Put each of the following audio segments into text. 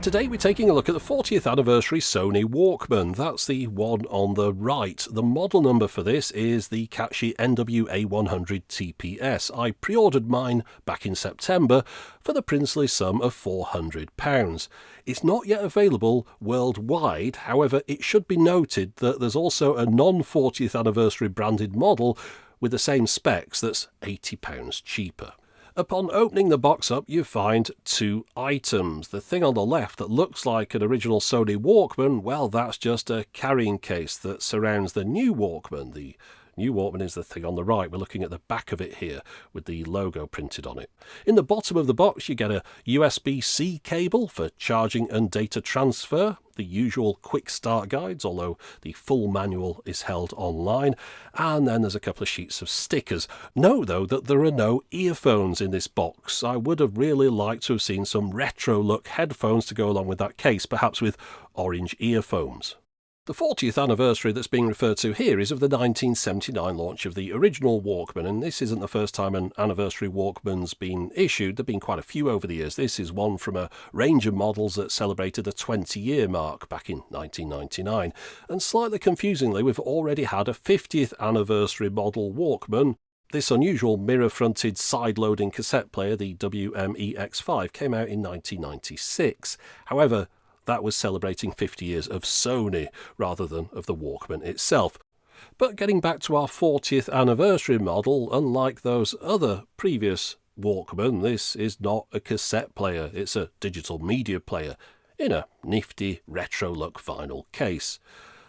Today we're taking a look at the 40th anniversary Sony Walkman. That's the one on the right. The model number for this is the catchy NW-A100 TPS. I pre-ordered mine back in September for the princely sum of £400. It's not yet available worldwide, however it should be noted that there's also a non-40th anniversary branded model with the same specs that's £80 cheaper. Upon opening the box up, you find two items. The thing on the left that looks like an original Sony Walkman, well, that's just a carrying case that surrounds the new Walkman. The new Walkman is the thing on the right. We're looking at the back of it here with the logo printed on it. In the bottom of the box, you get a USB-C cable for charging and data transfer, the usual quick start guides, although the full manual is held online, and then there's a couple of sheets of stickers. Note though that there are no earphones in this box. I would have really liked to have seen some retro look headphones to go along with that case, perhaps with orange earphones. The 40th anniversary that's being referred to here is of the 1979 launch of the original Walkman, and this isn't the first time an anniversary Walkman's been issued. There have been quite a few over the years. This is one from a range of models that celebrated the 20-year mark back in 1999. And slightly confusingly, we've already had a 50th anniversary model Walkman. This unusual mirror-fronted side-loading cassette player, the WME-X5, came out in 1996. However, that was celebrating 50 years of Sony rather than of the Walkman itself. But getting back to our 40th anniversary model, unlike those other previous Walkman, this is not a cassette player, it's a digital media player in a nifty retro-look vinyl case.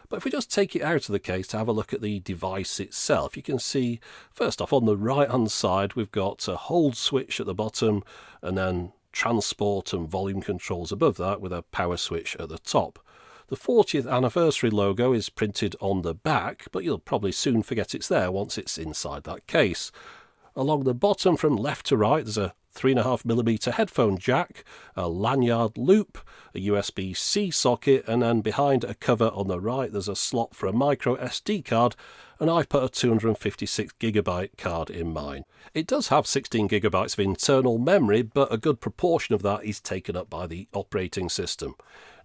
But if we just take it out of the case to have a look at the device itself, you can see, first off, on the right-hand side, we've got a hold switch at the bottom, and then transport and volume controls above that with a power switch at the top. The 40th anniversary logo is printed on the back, but you'll probably soon forget it's there once it's inside that case. Along the bottom from left to right there's a 3.5mm headphone jack, a lanyard loop, a USB-C socket, and then behind a cover on the right there's a slot for a micro SD card, and I've put a 256GB card in mine. It does have 16GB of internal memory, but a good proportion of that is taken up by the operating system.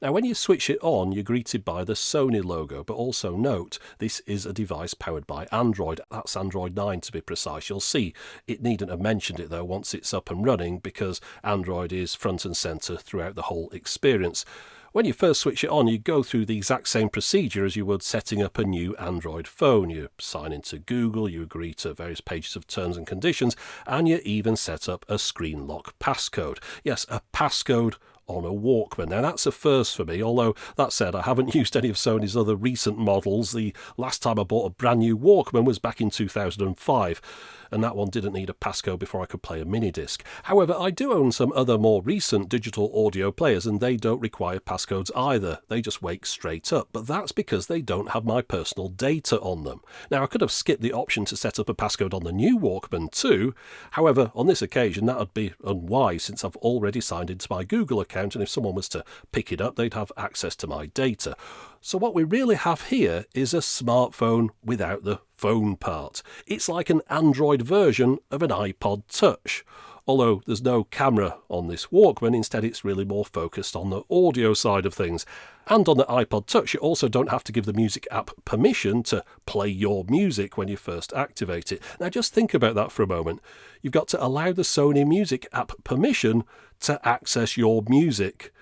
Now when you switch it on, you're greeted by the Sony logo, but also note this is a device powered by Android. That's Android 9 to be precise. You'll see it needn't have mentioned it though once it's up and running, because Android is front and centre throughout the whole experience. When you first switch it on, you go through the exact same procedure as you would setting up a new Android phone. You sign into Google, you agree to various pages of terms and conditions, and you even set up a screen lock passcode. Yes, a passcode on a Walkman. Now that's a first for me, although that said, I haven't used any of Sony's other recent models. The last time I bought a brand new Walkman was back in 2005, and that one didn't need a passcode before I could play a mini disc. However, I do own some other more recent digital audio players, and they don't require passcodes either. They just wake straight up, but that's because they don't have my personal data on them. Now I could have skipped the option to set up a passcode on the new Walkman too. However, on this occasion that would be unwise, since I've already signed into my Google account, and if someone was to pick it up, they'd have access to my data. So what we really have here is a smartphone without the phone part. It's like an Android version of an iPod Touch. Although there's no camera on this Walkman, instead it's really more focused on the audio side of things. And on the iPod Touch, you also don't have to give the music app permission to play your music when you first activate it. Now just think about that for a moment. You've got to allow the Sony Music app permission to access your music.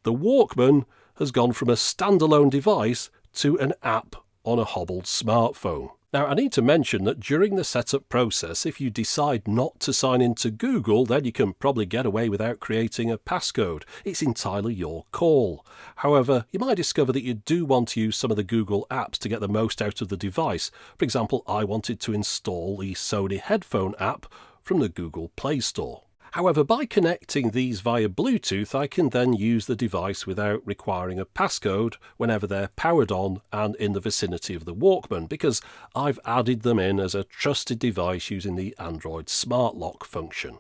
The Walkman has gone from a standalone device to an app on a hobbled smartphone. Now I need to mention that during the setup process, if you decide not to sign into Google, then you can probably get away without creating a passcode. It's entirely your call. However, you might discover that you do want to use some of the Google apps to get the most out of the device. For example, I wanted to install the Sony headphone app from the Google Play Store. However, by connecting these via Bluetooth, I can then use the device without requiring a passcode whenever they're powered on and in the vicinity of the Walkman, because I've added them in as a trusted device using the Android Smart Lock function.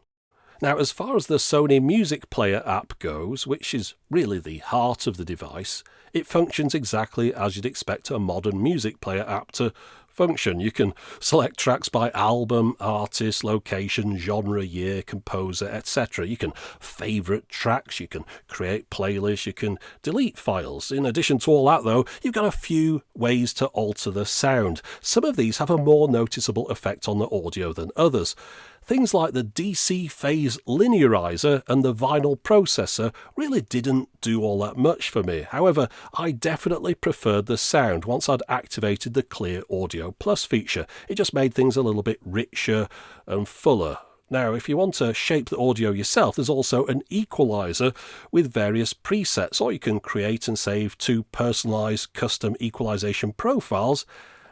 Now, as far as the Sony Music Player app goes, which is really the heart of the device, it functions exactly as you'd expect a modern music player app to function. You can select tracks by album, artist, location, genre, year, composer, etc. You can favourite tracks, you can create playlists, you can delete files. In addition to all that though, you've got a few ways to alter the sound. Some of these have a more noticeable effect on the audio than others. Things like the DC Phase Linearizer and the vinyl processor really didn't do all that much for me. However, I definitely preferred the sound once I'd activated the Clear Audio Plus feature. It just made things a little bit richer and fuller. Now, if you want to shape the audio yourself, there's also an equalizer with various presets, or you can create and save 2 personalised custom equalization profiles.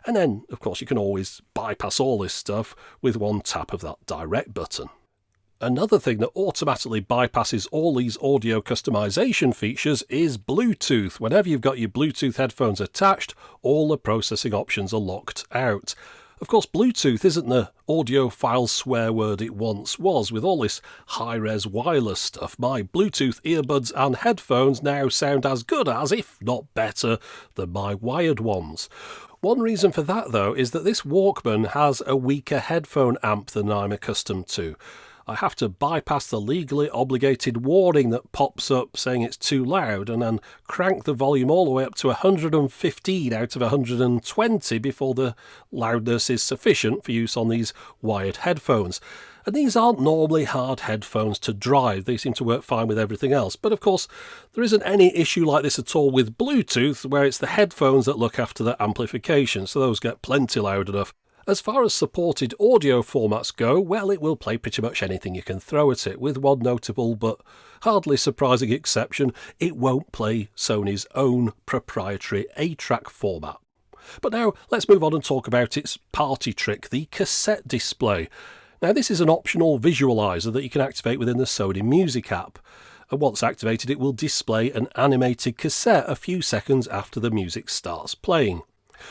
And then, of course, you can always bypass all this stuff with one tap of that direct button. Another thing that automatically bypasses all these audio customization features is Bluetooth. Whenever you've got your Bluetooth headphones attached, all the processing options are locked out. Of course, Bluetooth isn't the audiophile swear word it once was. With all this high-res wireless stuff, my Bluetooth earbuds and headphones now sound as good as, if not better, than my wired ones. One reason for that, though, is that this Walkman has a weaker headphone amp than I'm accustomed to. I have to bypass the legally obligated warning that pops up saying it's too loud and then crank the volume all the way up to 115 out of 120 before the loudness is sufficient for use on these wired headphones. And these aren't normally hard headphones to drive. They seem to work fine with everything else. But of course, there isn't any issue like this at all with Bluetooth, where it's the headphones that look after the amplification, so those get plenty loud enough. As far as supported audio formats go, well, it will play pretty much anything you can throw at it, with one notable but hardly surprising exception: it won't play Sony's own proprietary A-track format. But now, let's move on and talk about its party trick, the cassette display. Now, this is an optional visualizer that you can activate within the Sony Music app. And once activated, it will display an animated cassette a few seconds after the music starts playing.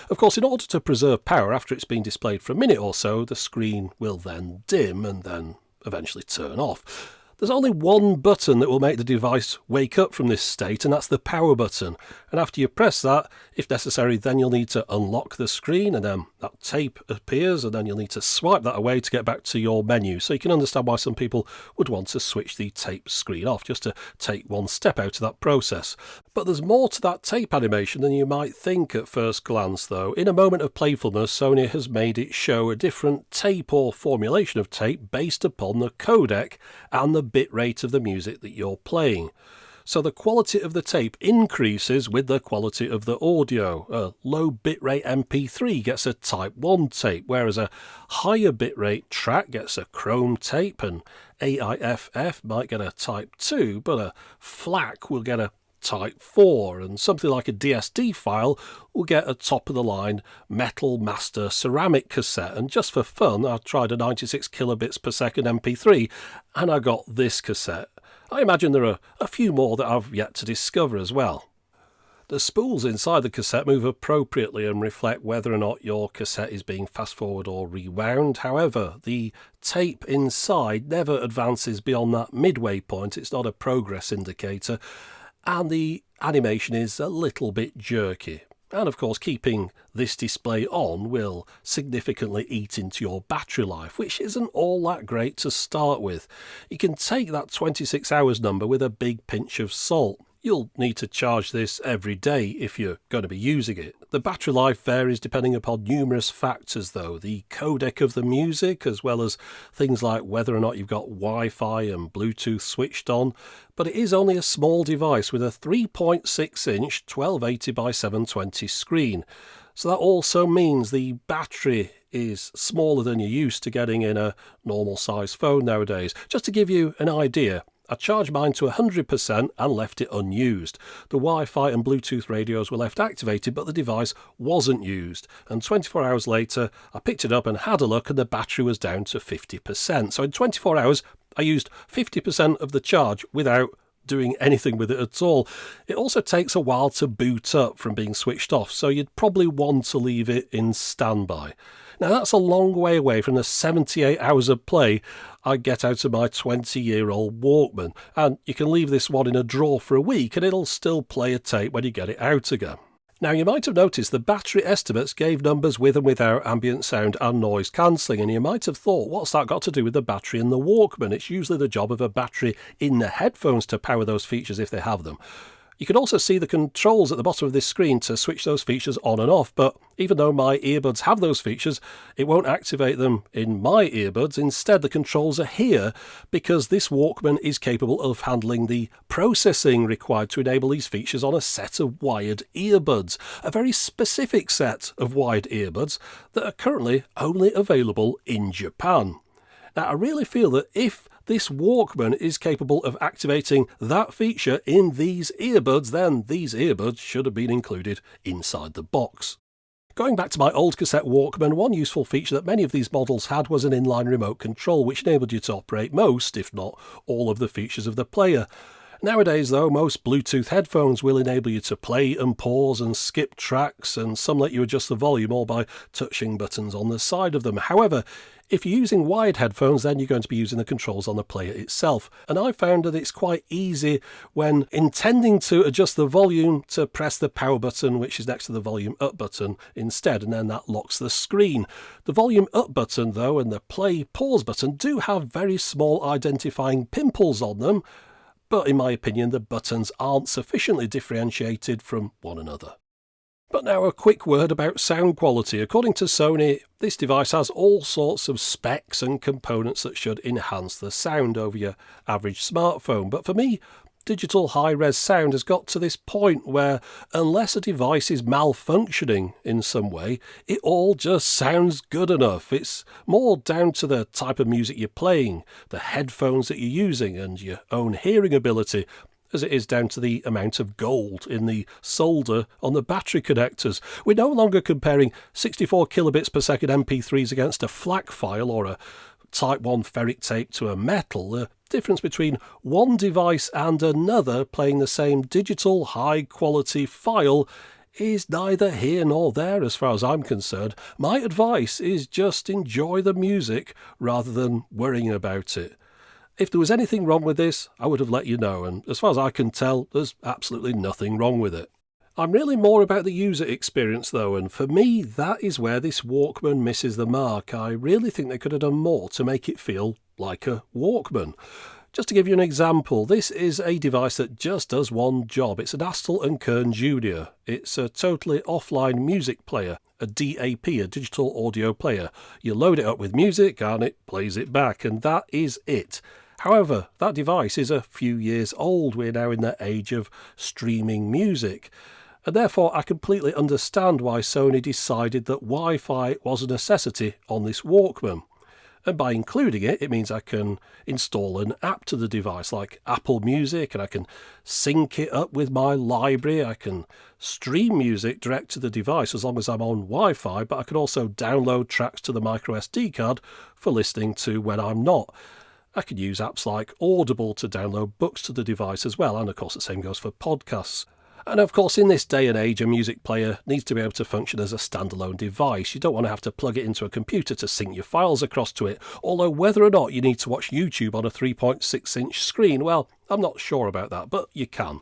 Of course, in order to preserve power after it's been displayed for a minute or so, the screen will then dim and then eventually turn off. There's only one button that will make the device wake up from this state, and that's the power button. And after you press that, if necessary, then you'll need to unlock the screen, and then that tape appears, and then you'll need to swipe that away to get back to your menu. So you can understand why some people would want to switch the tape screen off, just to take one step out of that process. But there's more to that tape animation than you might think at first glance, though. In a moment of playfulness, Sony has made it show a different tape or formulation of tape based upon the codec and the bit rate of the music that you're playing. So the quality of the tape increases with the quality of the audio. A low bitrate MP3 gets a Type 1 tape, whereas a higher bitrate track gets a Chrome tape, and AIFF might get a Type 2, but a FLAC will get a Type 4, and something like a DSD file will get a top-of-the-line Metal Master ceramic cassette. And just for fun, I tried a 96 kilobits per second MP3, and I got this cassette. I imagine there are a few more that I've yet to discover as well. The spools inside the cassette move appropriately and reflect whether or not your cassette is being fast-forward or rewound. However, the tape inside never advances beyond that midway point. It's not a progress indicator. And the animation is a little bit jerky. And of course, keeping this display on will significantly eat into your battery life, which isn't all that great to start with. You can take that 26 hours number with a big pinch of salt. You'll need to charge this every day if you're going to be using it. The battery life varies depending upon numerous factors though, the codec of the music, as well as things like whether or not you've got Wi-Fi and Bluetooth switched on. But it is only a small device with a 3.6-inch 1280 by 720 screen. So that also means the battery is smaller than you're used to getting in a normal size phone nowadays. Just to give you an idea, I charged mine to 100% and left it unused. The Wi-Fi and Bluetooth radios were left activated, but the device wasn't used. And 24 hours later, I picked it up and had a look, and the battery was down to 50%. So in 24 hours, I used 50% of the charge without doing anything with it at all. It also takes a while to boot up from being switched off, so you'd probably want to leave it in standby. Now that's a long way away from the 78 hours of play I get out of my 20-year-old Walkman, and you can leave this one in a drawer for a week and it'll still play a tape when you get it out again. Now, you might have noticed the battery estimates gave numbers with and without ambient sound and noise cancelling, and you might have thought, what's that got to do with the battery in the Walkman? It's usually the job of a battery in the headphones to power those features if they have them. You can also see the controls at the bottom of this screen to switch those features on and off, but even though my earbuds have those features, it won't activate them in my earbuds. Instead, the controls are here because this Walkman is capable of handling the processing required to enable these features on a set of wired earbuds, a very specific set of wired earbuds that are currently only available in Japan. Now, I really feel that if this Walkman is capable of activating that feature in these earbuds, then these earbuds should have been included inside the box. Going back to my old cassette Walkman, one useful feature that many of these models had was an inline remote control, which enabled you to operate most, if not all, of the features of the player. Nowadays, though, most Bluetooth headphones will enable you to play and pause and skip tracks, and some let you adjust the volume all by touching buttons on the side of them. However, if you're using wired headphones, then you're going to be using the controls on the player itself. And I found that it's quite easy when intending to adjust the volume to press the power button, which is next to the volume up button instead, and then that locks the screen. The volume up button, though, and the play pause button do have very small identifying pimples on them, but in my opinion, the buttons aren't sufficiently differentiated from one another. But now a quick word about sound quality. According to Sony, this device has all sorts of specs and components that should enhance the sound over your average smartphone. But for me, digital high-res sound has got to this point where, unless a device is malfunctioning in some way, it all just sounds good enough. It's more down to the type of music you're playing, the headphones that you're using, and your own hearing ability, as it is down to the amount of gold in the solder on the battery connectors. We're no longer comparing 64 kilobits per second MP3s against a FLAC file or a Type 1 ferric tape to a metal. The difference between one device and another playing the same digital high-quality file is neither here nor there as far as I'm concerned. My advice is just enjoy the music rather than worrying about it. If there was anything wrong with this, I would have let you know, and as far as I can tell, there's absolutely nothing wrong with it. I'm really more about the user experience though, and for me, that is where this Walkman misses the mark. I really think they could have done more to make it feel like a Walkman. Just to give you an example, this is a device that just does one job. It's an Astle & Kern Junior. It's a totally offline music player, a DAP, a digital audio player. You load it up with music and it plays it back, and that is it. However, that device is a few years old. We're now in the age of streaming music. And therefore, I completely understand why Sony decided that Wi-Fi was a necessity on this Walkman. And by including it, it means I can install an app to the device like Apple Music, and I can sync it up with my library. I can stream music direct to the device as long as I'm on Wi-Fi, but I can also download tracks to the microSD card for listening to when I'm not. I could use apps like Audible to download books to the device as well, and of course the same goes for podcasts. And of course, in this day and age, a music player needs to be able to function as a standalone device. You don't want to have to plug it into a computer to sync your files across to it, although whether or not you need to watch YouTube on a 3.6-inch screen, well, I'm not sure about that, but you can.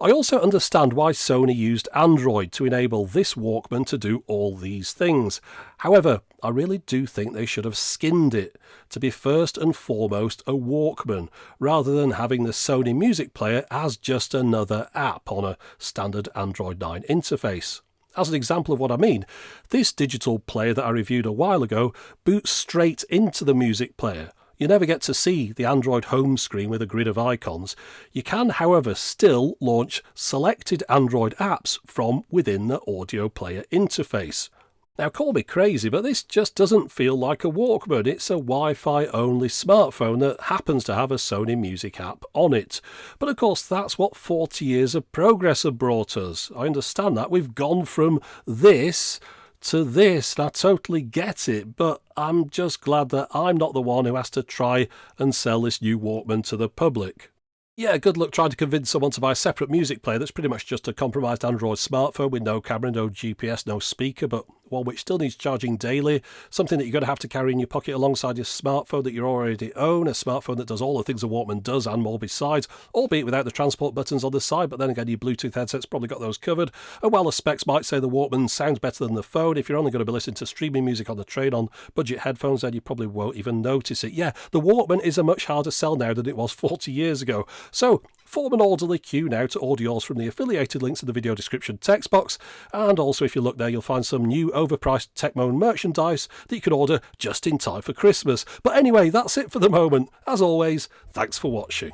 I also understand why Sony used Android to enable this Walkman to do all these things. However, I really do think they should have skinned it to be first and foremost a Walkman, rather than having the Sony music player as just another app on a standard Android 9 interface. As an example of what I mean, this digital player that I reviewed a while ago boots straight into the music player. You never get to see the Android home screen with a grid of icons. You can, however, still launch selected Android apps from within the audio player interface. Now, call me crazy, but this just doesn't feel like a Walkman. It's a Wi-Fi only smartphone that happens to have a Sony Music app on it. But of course, that's what 40 years of progress have brought us. I understand that. We've gone from this to this, and I totally get it, but I'm just glad that I'm not the one who has to try and sell this new Walkman to the public. Yeah, good luck trying to convince someone to buy a separate music player that's pretty much just a compromised Android smartphone with no camera, no GPS, no speaker, but one which still needs charging daily, something that you're going to have to carry in your pocket alongside your smartphone that you already own, a smartphone that does all the things a Walkman does and more besides, albeit without the transport buttons on the side, but then again your Bluetooth headset's probably got those covered. And while the specs might say the Walkman sounds better than the phone, if you're only going to be listening to streaming music on the train on budget headphones, then you probably won't even notice it. Yeah, the Walkman is a much harder sell now than it was 40 years ago. So form an orderly queue now to order yours from the affiliated links in the video description text box, and also if you look there you'll find some new overpriced Techmoan merchandise that you can order just in time for Christmas. But anyway, that's it for the moment. As always, thanks for watching.